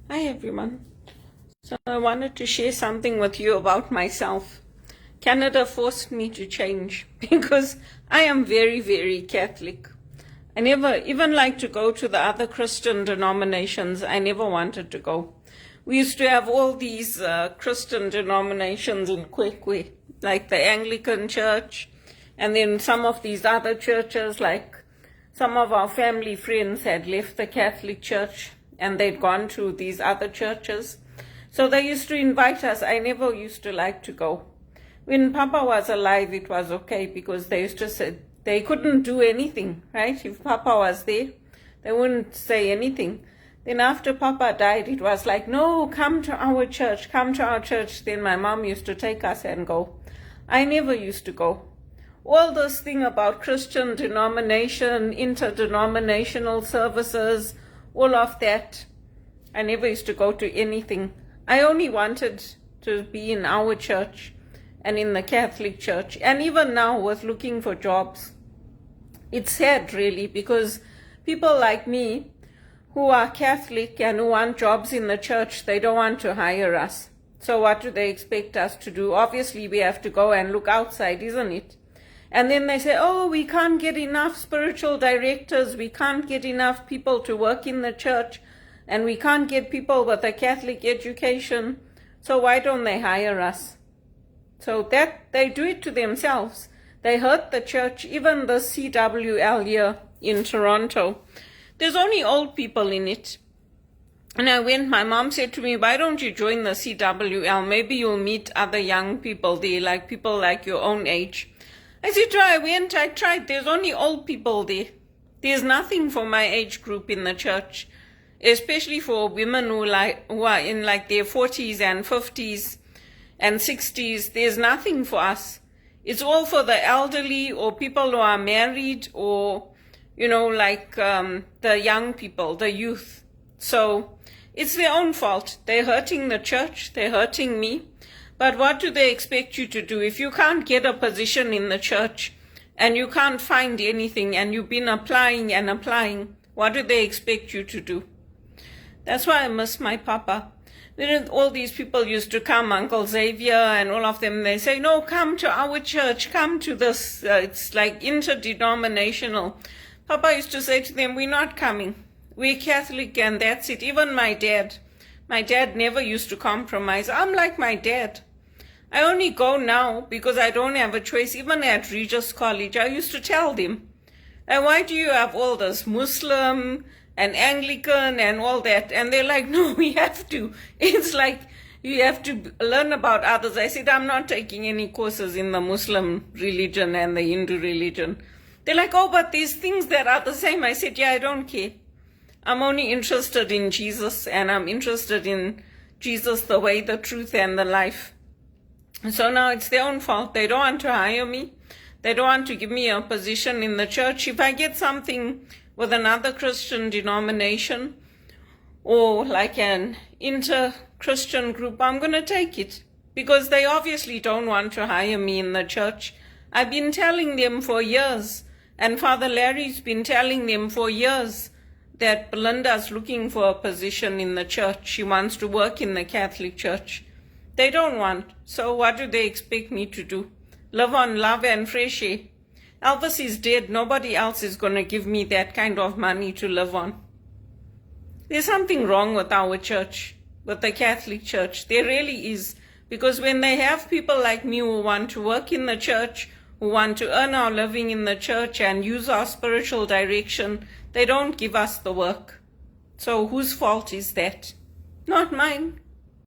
Hi everyone. So I wanted to share something with you about myself. Canada forced me to change because I am very, very Catholic. I never even like to go to the other Christian denominations. I never wanted to go. We used to have all these Christian denominations in Kwekwe, like the Anglican Church, and then some of these other churches, like some of our family friends had left the Catholic Church and they'd gone to these other churches. So they used to invite us. I never used to like to go. When Papa was alive, it was okay because they used to say they couldn't do anything, right? If Papa was there, they wouldn't say anything. Then after Papa died, it was like, no, come to our church, come to our church. Then my mom used to take us and go. I never used to go. All this thing about Christian denomination, interdenominational services, all of that, I never used to go to anything. I only wanted to be in our church and in the Catholic Church. And even now with looking for jobs, it's sad really, because people like me who are Catholic and who want jobs in the church, they don't want to hire us. So what do they expect us to do? Obviously we have to go and look outside, isn't it? And then they say, oh, we can't get enough spiritual directors, we can't get enough people to work in the church, and we can't get people with a Catholic education, so why don't they hire us? So that they do it to themselves. They hurt the church. Even the CWL here in Toronto, there's only old people in it. And my mom said to me, why don't you join the CWL? Maybe you'll meet other young people there, like people like your own age. I said, I tried. There's only old people there. There's nothing for my age group in the church, especially for women who are in like their 40s and 50s and 60s. There's nothing for us. It's all for the elderly or people who are married or, the young people, the youth. So it's their own fault. They're hurting the church. They're hurting me. But what do they expect you to do? If you can't get a position in the church and you can't find anything and you've been applying and applying, what do they expect you to do? That's why I miss my Papa. All these people used to come, Uncle Xavier and all of them, they say, no, come to our church, come to this. It's like interdenominational. Papa used to say to them, we're not coming. We're Catholic and that's it. Even my dad never used to compromise. I'm like my dad. I only go now because I don't have a choice. Even at Regis College, I used to tell them, why do you have all this Muslim and Anglican and all that? And they're like, no, we have to. It's like you have to learn about others. I said, I'm not taking any courses in the Muslim religion and the Hindu religion. They're like, oh, but these things that are the same. I said, yeah, I don't care. I'm only interested in Jesus, and I'm interested in Jesus, the way, the truth, and the life. So now it's their own fault. They don't want to hire me. They don't want to give me a position in the church. If I get something with another Christian denomination or like an inter-Christian group, I'm going to take it because they obviously don't want to hire me in the church. I've been telling them for years, and Father Larry's been telling them for years, that Belinda's looking for a position in the church. She wants to work in the Catholic Church. They don't want. So what do they expect me to do? Live on love and fresh air. Elvis is dead. Nobody else is going to give me that kind of money to live on. There's something wrong with our church, with the Catholic Church. There really is. Because when they have people like me who want to work in the church, who want to earn our living in the church and use our spiritual direction, they don't give us the work. So whose fault is that? Not mine.